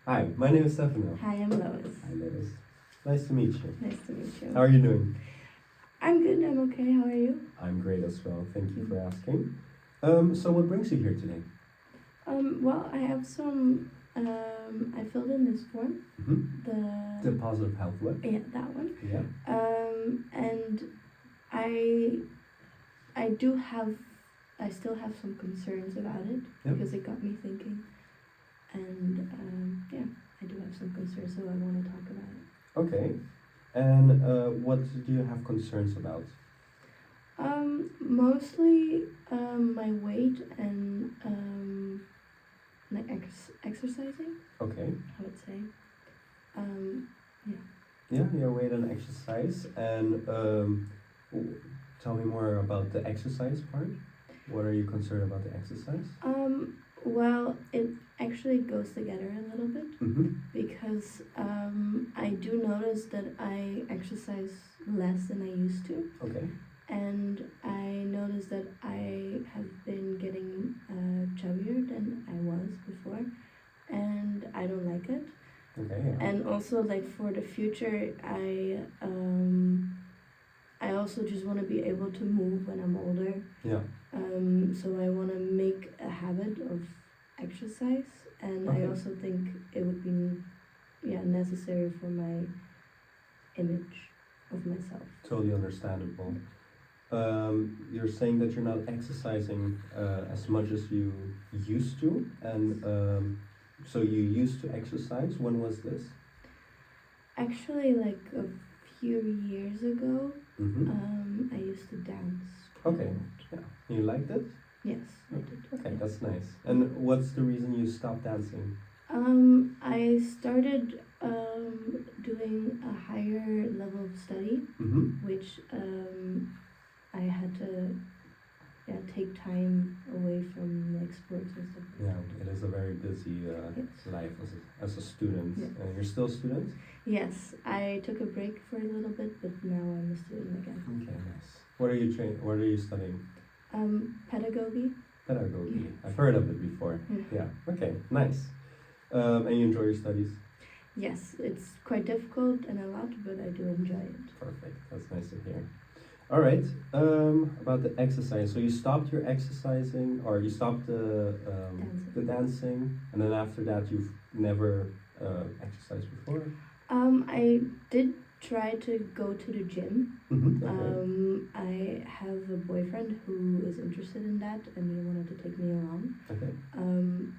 Hi, my name is Stefano. Hi, I'm Lois. Hi, Lois. Nice to meet you. Nice to meet you. How are you doing? I'm good, I'm okay. How are you? I'm great as well. Thank you for asking. So what brings you here today? Well, I have some, I filled in this form. The Positive Health Web? Yeah, that one. Yeah. And I still have some concerns about it because it got me thinking. And I do have some concerns, so I want to talk about it. Okay. And what do you have concerns about? Mostly my weight and like exercising. Okay. I would say. Yeah, your weight and exercise. And tell me more about the exercise part. What are you concerned about the exercise? Well, it actually goes together a little bit because I do notice that I exercise less than I used to. Okay. And I noticed that I have been getting chubbier than I was before, and I don't like it. Okay. Yeah. And also, like for the future, I also just want to be able to move when I'm older. Yeah. So I want to make a habit of exercise, and I also think it would be necessary for my image of myself. Totally understandable. You're saying that you're not exercising as much as you used to, and so you used to exercise. When was this? Actually, like a few years ago, I used to dance. Okay. Yeah. You liked it? Yes, I did. Okay, that's nice. And what's the reason you stopped dancing? I started doing a higher level of study, which I had to take time away from like sports and stuff. Yeah, it is a very busy life as a student. Yes. You're still a student? Yes, I took a break for a little bit, but now I'm a student again. Okay, nice. What are you What are you studying? Pedagogy. Pedagogy. Yes. I've heard of it before. Yeah. Okay, nice. And you enjoy your studies? Yes, it's quite difficult and a lot, but I do enjoy it. Perfect. That's nice to hear. All right. About the exercise. So you stopped your exercising, or you stopped the dancing, and then after that you've never exercised before. I did try to go to the gym. Okay. I have a boyfriend who is interested in that, and he wanted to take me along. Okay.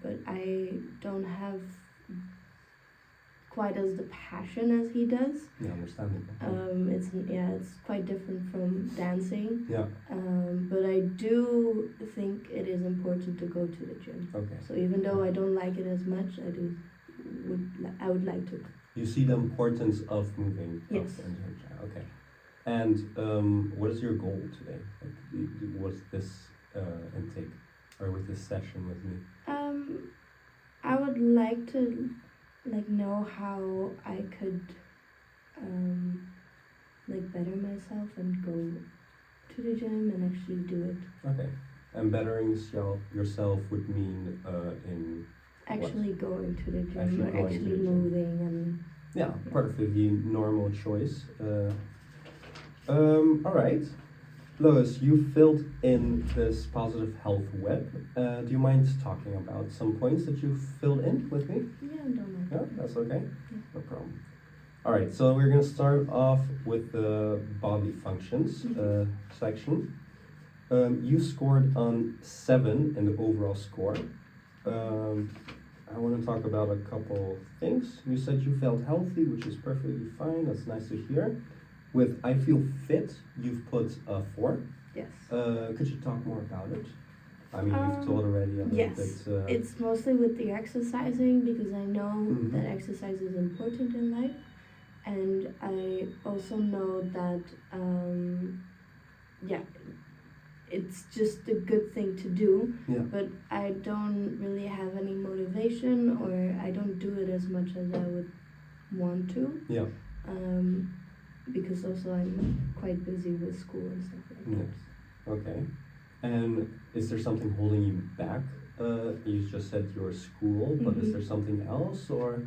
But I don't have quite as the passion as he does. Yeah, understandable. It's quite different from dancing. Yeah. But I do think it is important to go to the gym. Okay. So even though I don't like it as much, I would like to. You see the importance of moving. Yes. Okay. And what is your goal today? Like, what's this intake or with this session with me? I would like to know how I could better myself and go to the gym and actually do it. Okay. And bettering yourself would mean in actually what? Going to the gym, actually moving and perfectly normal choice. All right. Lois, you filled in this positive health web. Do you mind talking about some points that you filled in with me? Yeah, I don't mind. Yeah, that's okay. Yeah. No problem. All right, so we're gonna start off with the body functions section. You scored on 7 in the overall score. I want to talk about a couple things. You said you felt healthy, which is perfectly fine. That's nice to hear. With I feel fit, you've put a 4. Yes. Could you talk more about it? I mean, you've told already a little bit. It's mostly with the exercising because I know that exercise is important in life. And I also know that, it's just a good thing to do. Yeah. But I don't really have any motivation, or I don't do it as much as I would want to. Yeah. Because also I'm quite busy with school and stuff like that. Yes. Okay. And is there something holding you back You just said your school, but is there something else or?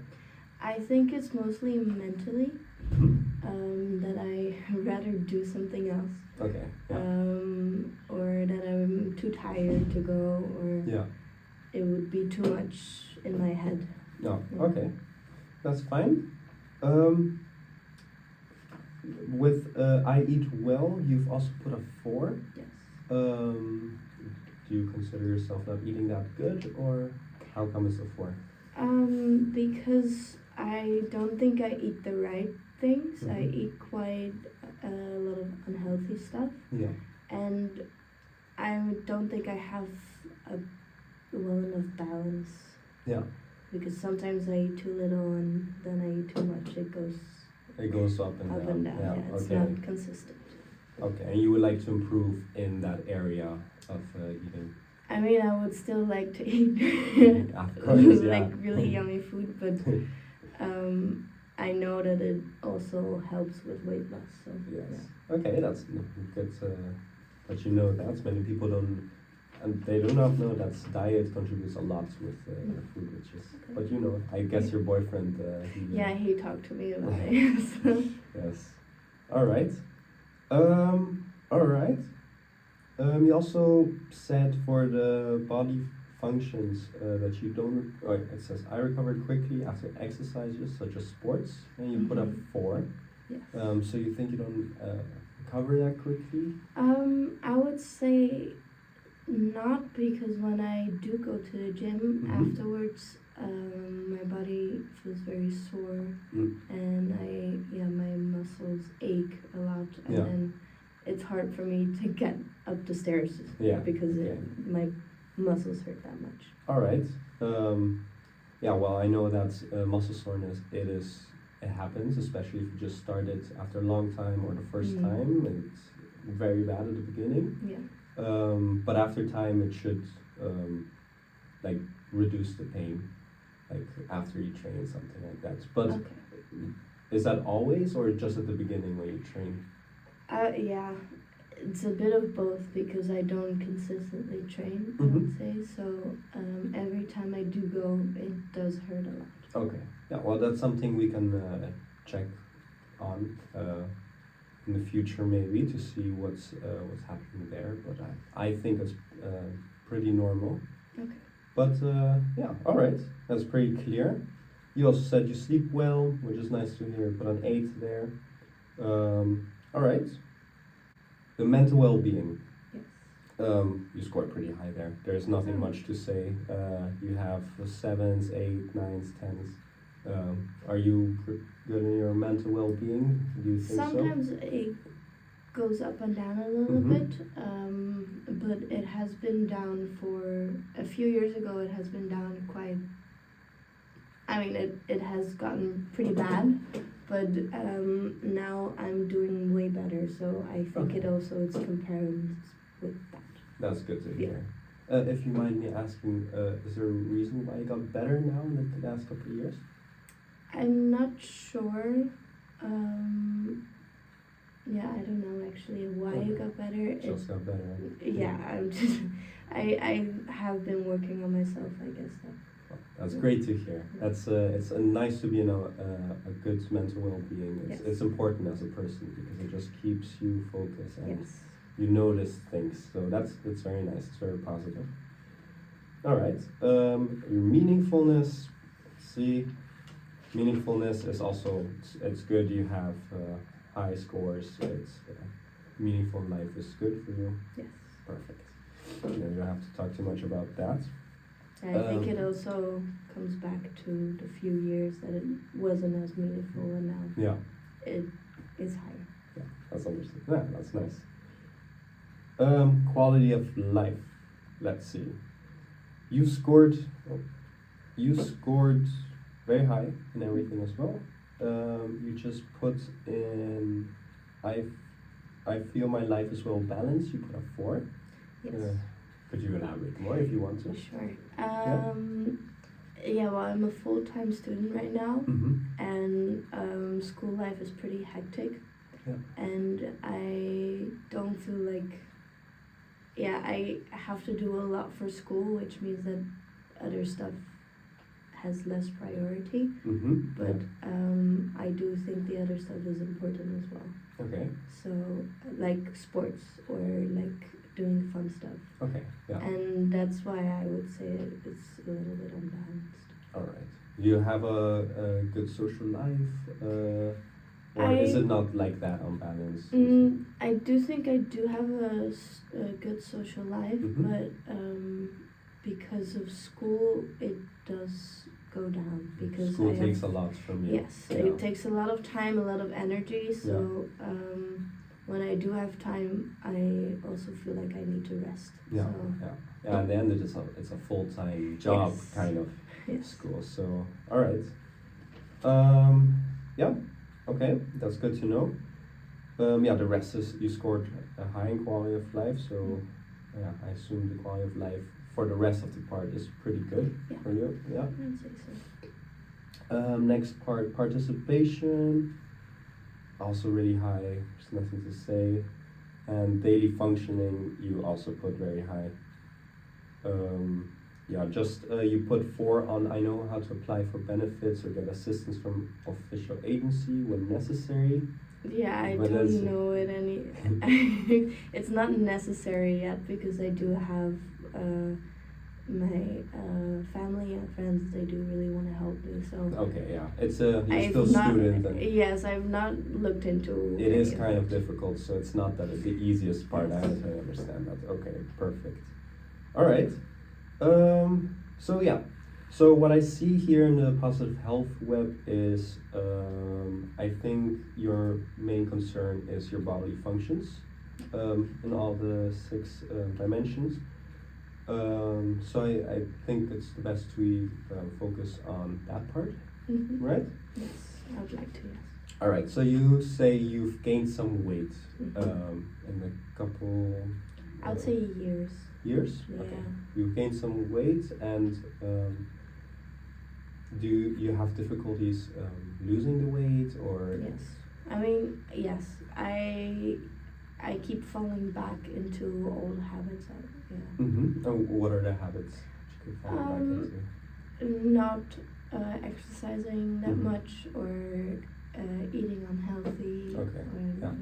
I think it's mostly mentally that I rather do something else. Okay. Yeah. Or that I'm too tired to go, or Yeah. it would be too much in my head. No. Yeah. Okay. That's fine. With I eat well, you've also put a 4. Yes. Do you consider yourself not eating that good, or how come it's a 4? Because I don't think I eat the right things. I Mhm. eat quite a lot of unhealthy stuff, Yeah. and I don't think I have a well enough balance. Yeah. Because sometimes I eat too little and then I eat too much. It goes up and up down. and down. Yeah, it's Okay. not consistent. Okay. And you would like to improve in that area of eating. I mean, I would still like to eat Of course, yeah. like really yummy food, but I know that it also helps with weight loss. So Yes. yeah. Okay, that's good that you know that. Many people don't, and they do not know that diet contributes a lot with food, which is. Okay. But you know, I guess your boyfriend. Yeah, he talked to me about it. So. Yes. All right. All right. You also said for the body functions that you don't. It says I recovered quickly after exercises such as sports, and you put up 4. Yes. So you think you don't recover that quickly? I would say not, because when I do go to the gym afterwards, my body feels very sore, and my muscles ache a lot, and then it's hard for me to get up the stairs because my muscles hurt that much. All right. Yeah. Well, I know that muscle soreness. It happens, especially if you just started after a long time or the first time. It's very bad at the beginning. Yeah. But after time, it should like reduce the pain, like after you train, something like that. But is that always, or just at the beginning when you train? Yeah, it's a bit of both, because I don't consistently train, I would say. So every time I do go, it does hurt a lot. Okay. Yeah. Well, that's something we can check on in the future, maybe, to see what's happening there. But I think it's pretty normal. Okay. But yeah. All right. That's pretty clear. You also said you sleep well, which is nice to hear. Put an 8 there. All right. The mental well-being. Yes. You scored pretty high there. There's nothing much to say. You have 7s, 8s, 9s, 10s. Are you good in your mental well-being? Do you think Sometimes it goes up and down a little bit, but it has been down for a few years ago. It has been down quite. I mean, it has gotten pretty bad, but now I'm doing way better. So I think it also is compared with that. That's good to hear. If you mind me asking, is there a reason why you got better now in the last couple of years? I'm not sure. Yeah, I don't know actually why it got better. Just got better. Yeah, I'm just. I have been working on myself, I guess. That's great to hear. That's it's nice to be in a good mental well-being. It's important as a person, because it just keeps you focused and you notice things. So that's very nice. It's very positive. All right. Your meaningfulness. Let's see. Meaningfulness is also it's good. You have high scores. So it's meaningful life is good for you. Yes. Perfect. You don't have to talk too much about that. I think it also comes back to the few years that it wasn't as meaningful, and now it is higher. Yeah, that's understood. Yeah, that's nice. Quality of life. Let's see. You scored very high in everything as well. You just put in I feel my life is well balanced. You put a 4. Yes. Could you elaborate more if you want to? Sure. Well, I'm a full-time student right now, and school life is pretty hectic. Yeah. And I don't feel like yeah, I have to do a lot for school, which means that other stuff has less priority. But I do think the other stuff is important as well. Okay. So like sports or like doing fun stuff. Okay. Yeah. And that's why I would say it's a little bit unbalanced. All right. Do you have a good social life, or is it not like that unbalanced? I do think I do have a good social life, but because of school, it does go down because school takes a lot from you. Yes, it takes a lot of time, a lot of energy. So when I do have time, I also feel like I need to rest. Yeah, so. Yeah. In the end, it's a full-time job kind of school. So all right. Yeah. Okay, that's good to know. Yeah, the rest is you scored a high in quality of life. So yeah, I assume the quality of life for the rest of the part is pretty good for you. Yeah. I'd say so. Next part, participation, also really high, there's nothing to say. And daily functioning, you also put very high. Yeah, just you put 4 on I know how to apply for benefits or get assistance from official agency when necessary. Yeah, I don't know it any. It's not necessary yet because I do have my family and friends. They do really want to help me. So okay, yeah, it's you're still student. And yes, I've not looked into. It is kind of difficult, so it's not that the easiest part. I understand that. Okay, perfect. All right. So yeah. So what I see here in the Positive Health web is, I think your main concern is your bodily functions, in all the 6 dimensions. So I think it's the best we focus on that part, right? Yes, I would like to. Yes. All right. So you say you've gained some weight, in a couple. I would say years. Years? Yeah. Okay. You've gained some weight, and do you have difficulties losing the weight, or? Yes. I mean, yes. I keep falling back into old habits. And what are the habits that you keep falling back into? Not exercising that much, or eating unhealthy. Okay. Or,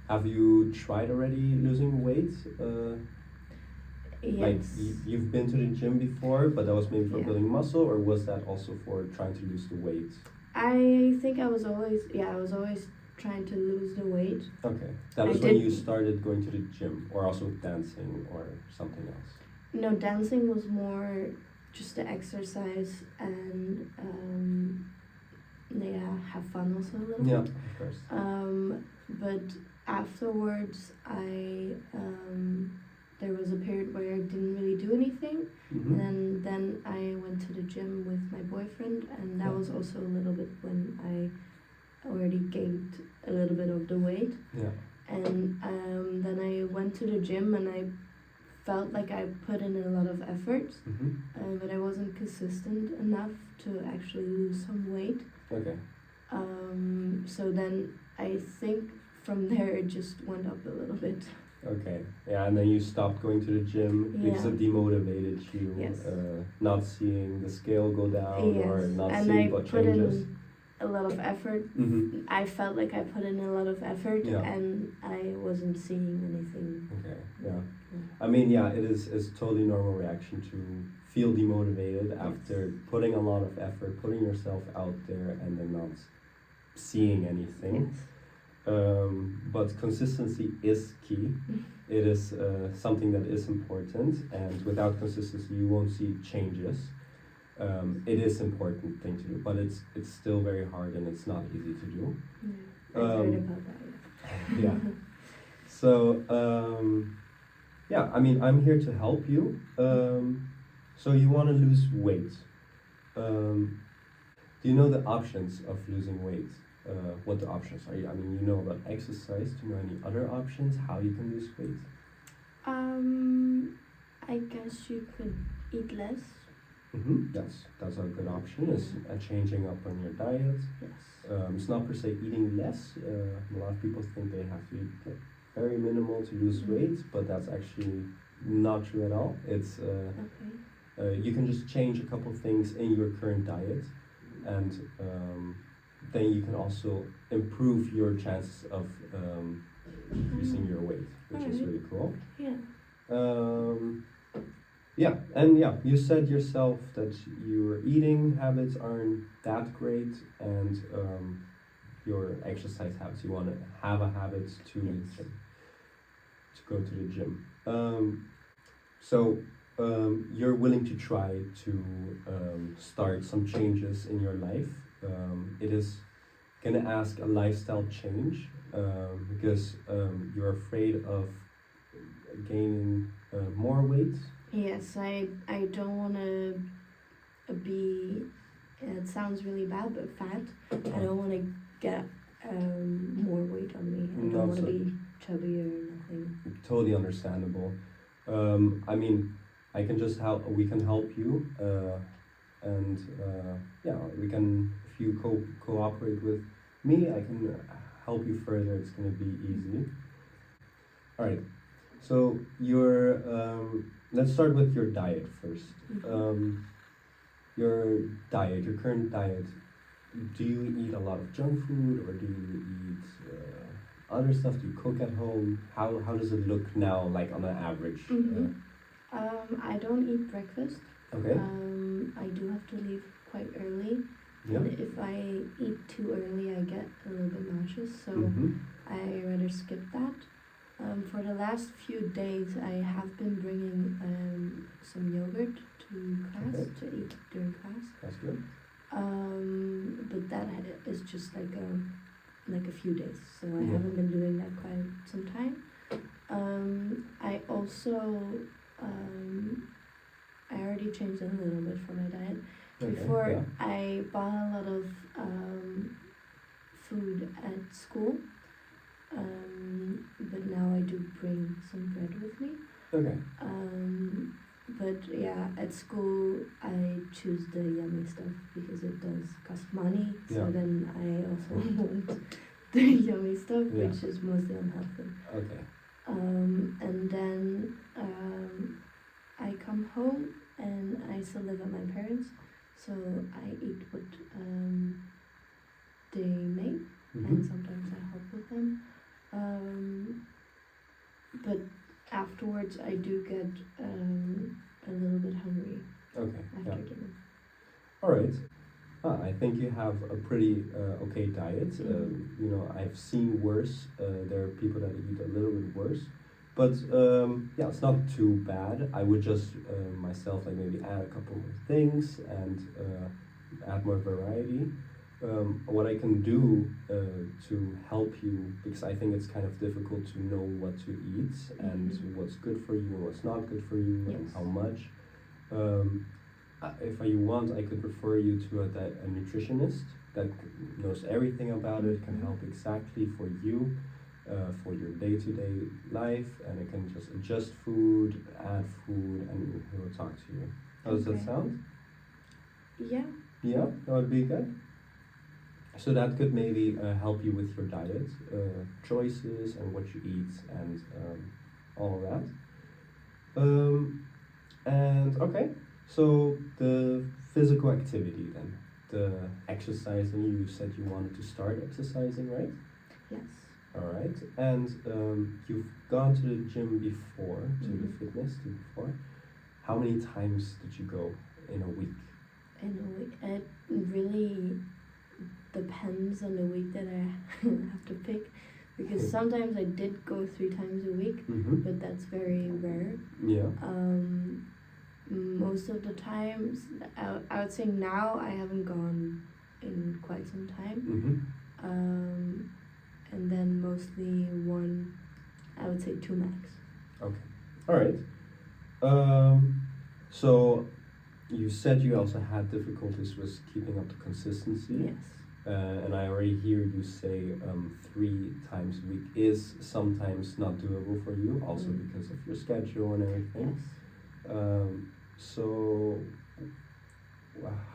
Have you tried already losing weight? Yes. Like you've been to the gym before, but that was maybe for building muscle, or was that also for trying to lose the weight? I think I was always trying to lose the weight. Okay, that was when you started going to the gym, or also dancing, or something else? No, dancing was more just to exercise and have fun also a little bit. Yeah, of course. But afterwards, there was a period where I didn't really do anything, and then I went to the gym with my boyfriend, and that was also a little bit when I already gained a little bit of the weight. Yeah. And then I went to the gym, and I felt like I put in a lot of effort, but I wasn't consistent enough to actually lose some weight. Okay. So then I think from there it just went up a little bit. Okay. Yeah, and then you stopped going to the gym because it demotivated you. Yes. Not seeing the scale go down, or not and seeing I what put changes. in a lot of effort. I felt like I put in a lot of effort, and I wasn't seeing anything. Okay. Yeah. I mean, yeah, it's totally normal reaction to feel demotivated after putting a lot of effort, putting yourself out there, and then not seeing anything. Yes. But consistency is key. It is something that is important, and without consistency, you won't see changes. It is important thing to do, but it's still very hard, and it's not easy to do. Yeah, I heard about that. Yeah. So yeah, I mean, I'm here to help you. So you want to lose weight. Do you know the options of losing weight? What the options are? I mean, you know about exercise. Do you know any other options how you can lose weight? I guess you could eat less. That's a good option. Is changing up on your diet. Yes. It's not per se eating less. A lot of people think they have to eat very minimal to lose weight, but that's actually not true at all. It's you can just change a couple things in your current diet, and then you can also improve your chances of decreasing your weight, which is really cool. Yeah. Yeah, and yeah, you said yourself that your eating habits aren't that great, and your exercise habits. You want to have a habit to go to the gym. So you're willing to try to start some changes in your life. It is gonna ask a lifestyle change because you're afraid of gaining more weight. Yes, I don't want to be. It sounds really bad, but fat. I don't want to get more weight on me. I don't want to be chubby or nothing. Totally understandable. I mean, I can just help. We can help you, and yeah, we can. If you cooperate with me, I can help you further. It's gonna be easy. All right. So your let's start with your diet first. Your diet, your current diet. Do you eat a lot of junk food, or do you eat other stuff? Do you cook at home? How does it look now, like on an average? I don't eat breakfast. Okay. I do have to leave quite early. Yeah. And if I eat too early, I get a little bit nauseous, so I rather skip that. For the last few days, I have been bringing some yogurt to class to eat during class. That's good. But that is just like a few days, so I haven't been doing that quite some time. I also I already changed a little bit for my diet. Before I bought a lot of food at school, but now I do bring some bread with me. Okay. But yeah, at school I choose the yummy stuff because it does cost money. So then I also want the yummy stuff, which is mostly unhealthy. Okay. And then I come home and I still live at my parents, so I eat what they make, and sometimes I help with them. But afterwards I do get a little bit hungry. Okay. After dinner. All right. I think you have a pretty okay diet. You know, I've seen worse. There are people that eat a little bit worse, but yeah, it's not too bad. I would just myself like maybe add a couple more things and add more variety. What I can do to help you, because I think it's kind of difficult to know what to eat and what's good for you and what's not good for you and how much. If you want, I could refer you to a nutritionist that knows everything about it, can help exactly for you, for your day-to-day life, and it can just adjust food, add food, and he will talk to you. How does that sound? Yeah. Yeah, that would be good. So that could maybe help you with your diet choices and what you eat and all of that. And okay, so the physical activity then, the exercising, you said you wanted to start exercising, right? Yes. All right, and you've gone to the gym before, to the fitness before. How many times did you go in a week? In a week, it really depends on the week that I have to pick, because sometimes I did go 3 times a week, but that's very rare. Yeah. Most of the times, I would say now I haven't gone in quite some time. And then mostly 1, I would say 2 max. Okay. All right. So you said you also had difficulties with keeping up the consistency. Yes. And I already hear you say 3 times a week is sometimes not doable for you, also because of your schedule and everything. Yes. So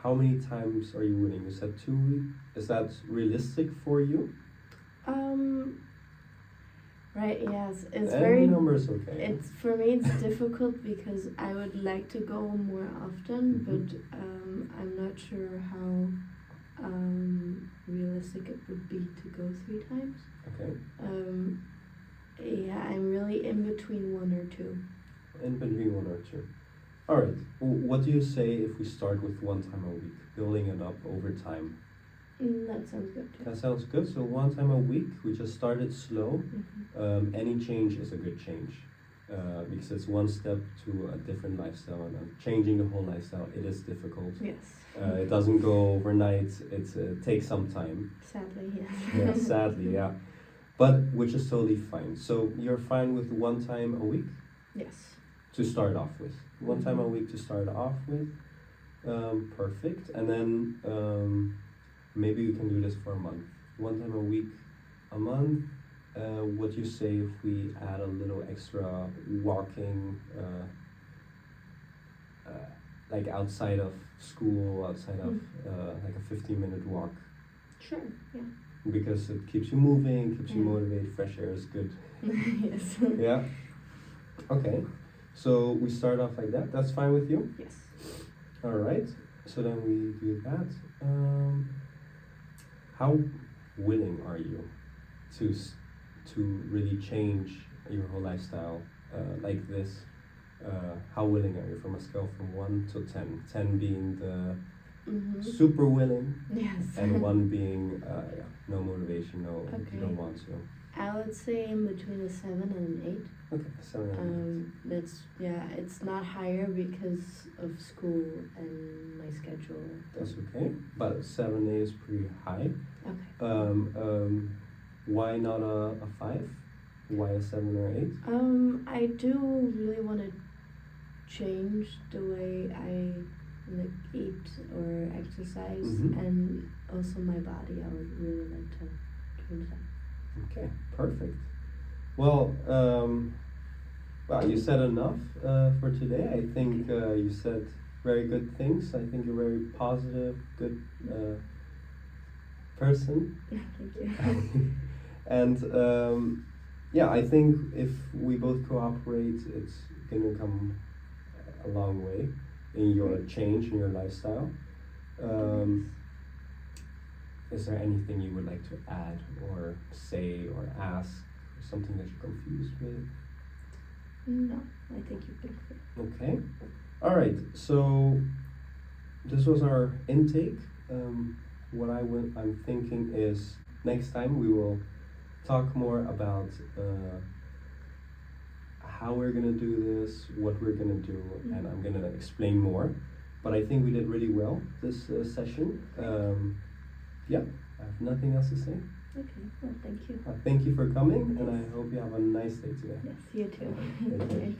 how many times are you willing? You said 2 weeks. Is that realistic for you? Right, yes. It's Any very number is okay. it's for me it's difficult because I would like to go more often, but I'm not sure how realistic it would be to go 3 times. Okay. Yeah, I'm really in between 1 or 2. In between 1 or 2. All right. What do you say if we start with 1 time a week, building it up over time? That sounds good too. That sounds good. So 1 time a week, we just started slow. Any change is a good change because it's 1 step to a different lifestyle, and changing the whole lifestyle, it is difficult. Yes. It doesn't go overnight. It takes some time. Sadly, yes. Yeah, sadly, yeah. But which is totally fine. So you're fine with 1 time a week Yes. to start off with. 1 time a week to start off with. Perfect. And then maybe we can do this for a month. 1 time a week, a month. What do you say if we add a little extra walking, like outside of school, outside of like a 15-minute walk? Sure, yeah. Because it keeps you moving, keeps you motivated, fresh air is good. Yes. Yeah. Okay. So we start off like that. That's fine with you? Yes. All right. So then we do that. How willing are you to really change your whole lifestyle like this? How willing are you from a scale from 1 to 10? 10 being the super willing, Yes. and 1 being no motivation, no, you don't Okay. want to. I would say in between a 7 and an Okay, 7 and 8. That's it's not higher because of school and my schedule. 8. That's okay, but 7 is pretty high. Okay. Why not a 5? Why a 7 or 8? I do really want to change the way I eat or exercise, and also my body. I would really like to change that. Okay, perfect. Well, you said enough for today. I think you said very good things. I think you're very positive, good person. Thank you. And I think if we both cooperate, it's gonna come a long way in your change in your lifestyle. Is there anything you would like to add or say or ask, or something that you're confused with? No, I think you've been clear. Okay. All right. So this was our intake. What I'm thinking is next time we will talk more about how we're gonna do this, what we're gonna do, and I'm gonna explain more. But I think we did really well this session. I have nothing else to say. Okay, well, thank you. Thank you for coming, and I hope you have a nice day today. Yes, you too. Thank you.